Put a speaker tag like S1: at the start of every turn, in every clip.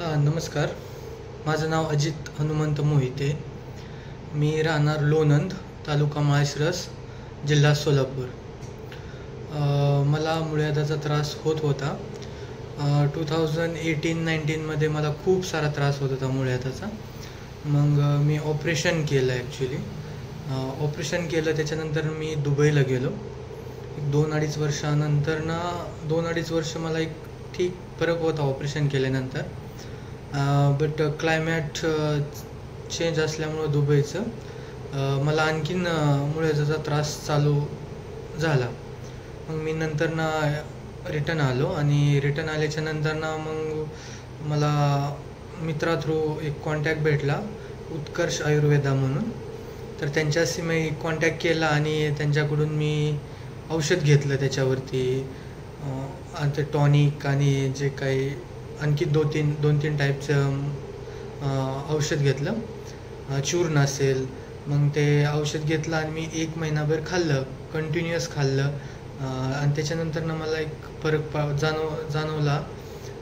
S1: नमस्कार. माझं नाव अजित हनुमंत मोहिते. मी राहणार लोणंद, तालुका माळशिरस, जिल्हा सोलापूर. मला मुळव्याधाचा त्रास होत होता. 2018-19मध्ये मला खूप सारा त्रास होत होता मुळव्याधाचा. मग मी ऑपरेशन केलं. ॲक्च्युली ऑपरेशन केलं. त्याच्यानंतर मी दुबईला गेलो. 2-2.5 वर्षानंतर 2-2.5 वर्ष मला एक ठीक फरक होता ऑपरेशन केल्यानंतर. बट क्लायमॅट चेंज असल्यामुळं दुबईचं मला आणखीन मुळव्याधाचा त्रास चालू झाला. मग मी नंतर रिटर्न आलो आणि रिटर्न आल्याच्या नंतर मग मला मित्रा थ्रू एक कॉन्टॅक्ट भेटला, उत्कर्ष आयुर्वेदा म्हणून. तर त्यांच्याशी मी कॉन्टॅक्ट केला आणि त्यांच्याकडून मी औषध घेतलं. त्याच्यावरती ते टॉनिक आणि जे काही आणखी 2-3 टाईपचं औषध घेतलं. चूर्ण असेल. मग ते औषध घेतलं आणि मी 1 महिनाभर खाल्लं, कंटिन्युअस खाल्लं. आणि त्याच्यानंतर मला एक फरक जाणवला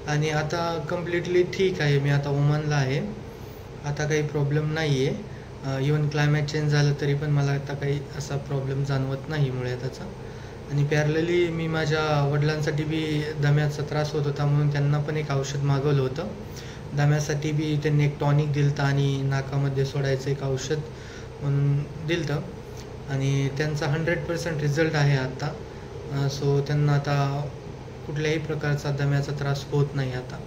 S1: आणि आता कम्प्लिटली ठीक आहे. मी आता ओमानला आहे. आता काही प्रॉब्लेम नाही आहे. इवन क्लायमॅट चेंज झालं तरी पण मला आता काही असा प्रॉब्लेम जाणवत नाही मुळव्याधाचा. आणि पॅरलली मी माझ्या वडिलांसाठी बी दम्याचा त्रास होत होता म्हणून त्यांना पण एक औषध मागवलं होतं. दम्यासाठी बी त्यांनी एक टॉनिक दिलं आणि नाकामध्ये सोडायचं एक औषध म्हणून दिलं. आणि त्यांचा 100% रिझल्ट आहे आता. सो त्यांना आता कुठल्याही प्रकारचा दम्याचा त्रास होत नाही आता.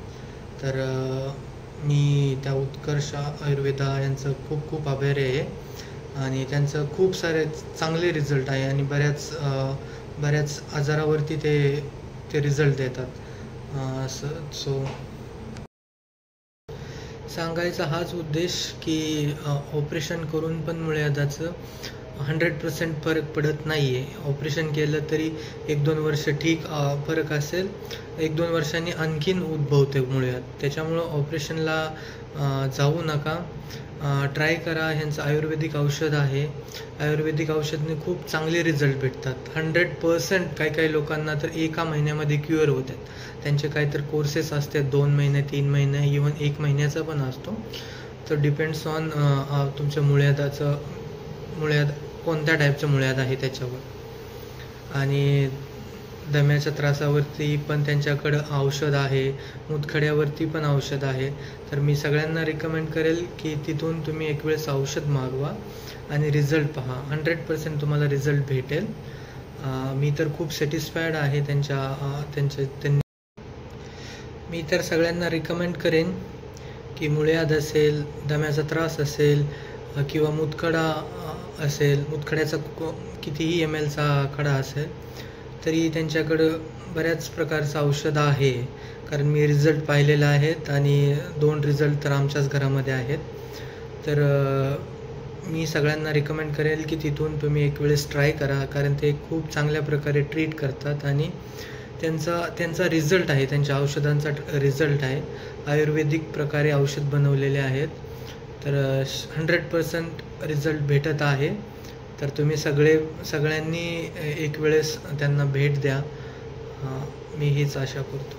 S1: तर मी त्या उत्कर्ष आयुर्वेदा यांचं खूप खूप आभारी आहे. आणि त्यांचं खूप सारे चांगले रिझल्ट आहे आणि बऱ्याच आजारावरती ते रिझल्ट देतात. सो सांगायचा हाच उद्देश की ऑपरेशन करून पण मुळव्याधाचं 100% फरक पडत नाही आहे. ऑपरेशन केलं तरी 1-2 वर्ष ठीक फरक असेल. 1-2 वर्षांनी आणखीन उद्भवते मुळव्याध. त्याच्यामुळं ऑपरेशनला जाऊ नका. ट्राय करा. ह्यांचं आयुर्वेदिक औषध आहे. आयुर्वेदिक औषधने खूप चांगले रिझल्ट भेटतात. 100% काही लोकांना तर 1 महिन्यामध्ये क्युअर होतात. त्यांचे काहीतरी कोर्सेस असतात 2 महिने, 3 महिने, इवन 1 महिन्याचा पण असतो. तर डिपेंड्स ऑन तुमच्या मुळव्याध कोणत्या टाईपचं मुळव्याध आहे त्याच्यावर. आणि दम्याच्या त्रासावरती पण त्यांच्याकडं औषध आहे. मुतखड्यावरती पण औषध आहे. तर मी सगळ्यांना रिकमेंड करेल की तिथून तुम्ही एक वेळेस औषध मागवा आणि रिझल्ट पहा. 100% तुम्हाला रिझल्ट भेटेल. मी तर खूप सॅटिस्फाईड आहे त्यांनी. मी तर सगळ्यांना रिकमेंड करेन की मुळव्याध असेल, दम्याचा त्रास असेल किंवा मुतखडा असेल, मुतखड्याचा कितीही mlचा खडा असेल तरी त्यांच्याकडं बऱ्याच प्रकारचं औषध आहे. कारण मी रिझल्ट पाहिलेले आहेत आणि 2 रिझल्ट तर आमच्याच घरामध्ये आहेत. तर मी सगळ्यांना रिकमेंड करेल की तिथून तुम्ही एक वेळेस ट्राय करा. कारण ते खूप चांगल्या प्रकारे ट्रीट करतात आणि त्यांचा रिझल्ट आहे, त्यांच्या औषधांचा रिझल्ट आहे. आयुर्वेदिक प्रकारे औषध बनवलेले आहेत. तर 100% रिझल्ट भेटत आहे. तर तुम्ही सगळ्यांनी एक वेळेस त्यांना भेट द्या. मी हीच आशा करतो.